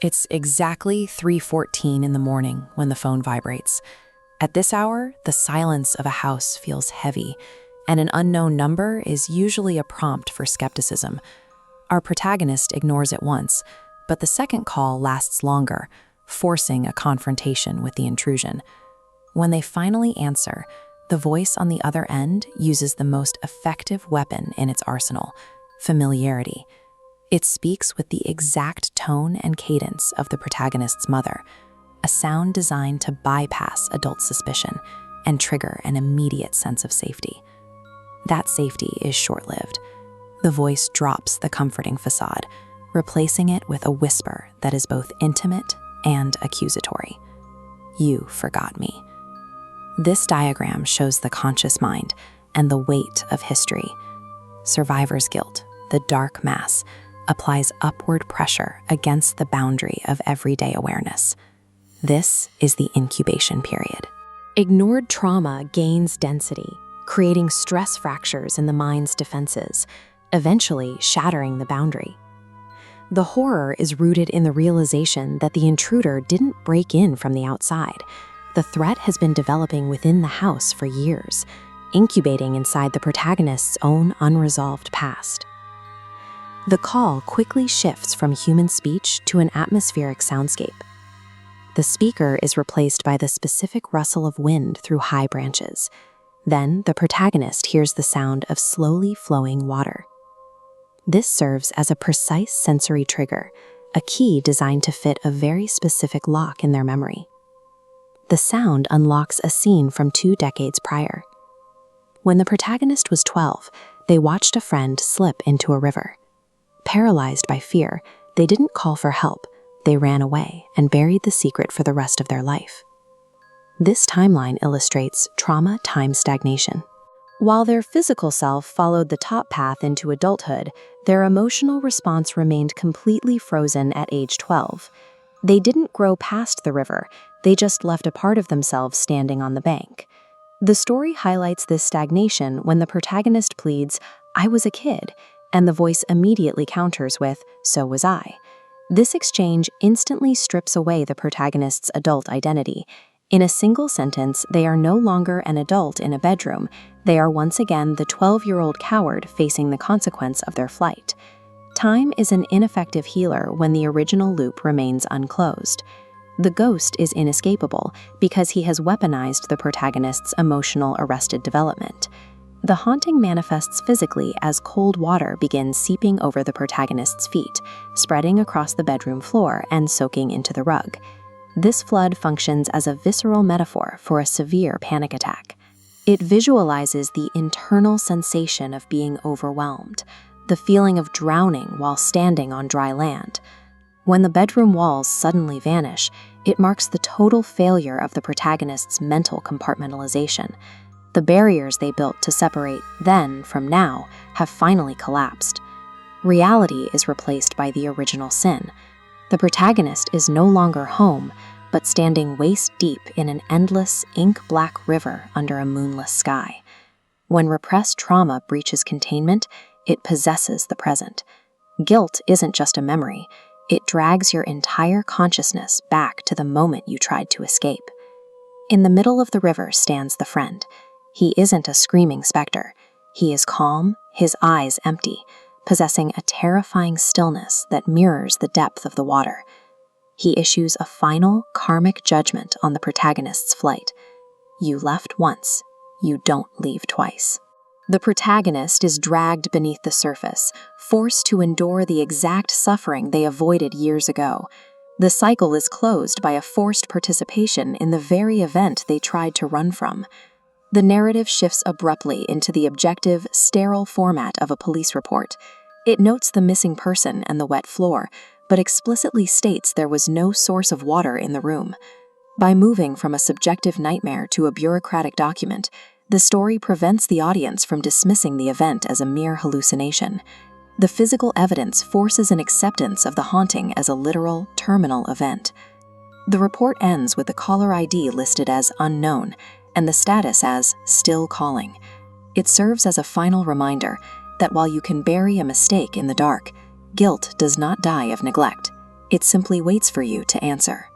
It's exactly 3:14 in the morning when the phone vibrates. At this hour, the silence of a house feels heavy, and an unknown number is usually a prompt for skepticism. Our protagonist ignores it once, but the second call lasts longer, forcing a confrontation with the intrusion. When they finally answer, the voice on the other end uses the most effective weapon in its arsenal: familiarity. It speaks with the exact tone and cadence of the protagonist's mother, a sound designed to bypass adult suspicion and trigger an immediate sense of safety. That safety is short-lived. The voice drops the comforting facade, replacing it with a whisper that is both intimate and accusatory. "You forgot me." This diagram shows the conscious mind and the weight of history. Survivor's guilt, the dark mass, applies upward pressure against the boundary of everyday awareness. This is the incubation period. Ignored trauma gains density, creating stress fractures in the mind's defenses, eventually shattering the boundary. The horror is rooted in the realization that the intruder didn't break in from the outside. The threat has been developing within the house for years, incubating inside the protagonist's own unresolved past. The call quickly shifts from human speech to an atmospheric soundscape. The speaker is replaced by the specific rustle of wind through high branches. Then the protagonist hears the sound of slowly flowing water. This serves as a precise sensory trigger, a key designed to fit a very specific lock in their memory. The sound unlocks a scene from 2 decades prior. When the protagonist was 12, they watched a friend slip into a river. Paralyzed by fear, they didn't call for help. They ran away and buried the secret for the rest of their life. This timeline illustrates trauma time stagnation. While their physical self followed the top path into adulthood, their emotional response remained completely frozen at age 12. They didn't grow past the river, they just left a part of themselves standing on the bank. The story highlights this stagnation when the protagonist pleads, "I was a kid," and the voice immediately counters with, "So was I." This exchange instantly strips away the protagonist's adult identity. In a single sentence, they are no longer an adult in a bedroom. They are once again the 12-year-old coward facing the consequence of their flight. Time is an ineffective healer when the original loop remains unclosed. The ghost is inescapable because he has weaponized the protagonist's emotional arrested development. The haunting manifests physically as cold water begins seeping over the protagonist's feet, spreading across the bedroom floor and soaking into the rug. This flood functions as a visceral metaphor for a severe panic attack. It visualizes the internal sensation of being overwhelmed, the feeling of drowning while standing on dry land. When the bedroom walls suddenly vanish, it marks the total failure of the protagonist's mental compartmentalization. The barriers they built to separate then from now have finally collapsed. Reality is replaced by the original sin. The protagonist is no longer home, but standing waist-deep in an endless, ink-black river under a moonless sky. When repressed trauma breaches containment, it possesses the present. Guilt isn't just a memory. It drags your entire consciousness back to the moment you tried to escape. In the middle of the river stands the friend. He isn't a screaming specter. He is calm, his eyes empty, possessing a terrifying stillness that mirrors the depth of the water. He issues a final, karmic judgment on the protagonist's flight. You left once, you don't leave twice. The protagonist is dragged beneath the surface, forced to endure the exact suffering they avoided years ago. The cycle is closed by a forced participation in the very event they tried to run from. The narrative shifts abruptly into the objective, sterile format of a police report. It notes the missing person and the wet floor, but explicitly states there was no source of water in the room. By moving from a subjective nightmare to a bureaucratic document, the story prevents the audience from dismissing the event as a mere hallucination. The physical evidence forces an acceptance of the haunting as a literal, terminal event. The report ends with the caller ID listed as unknown, and the status as still calling. It serves as a final reminder that while you can bury a mistake in the dark, guilt does not die of neglect. It simply waits for you to answer.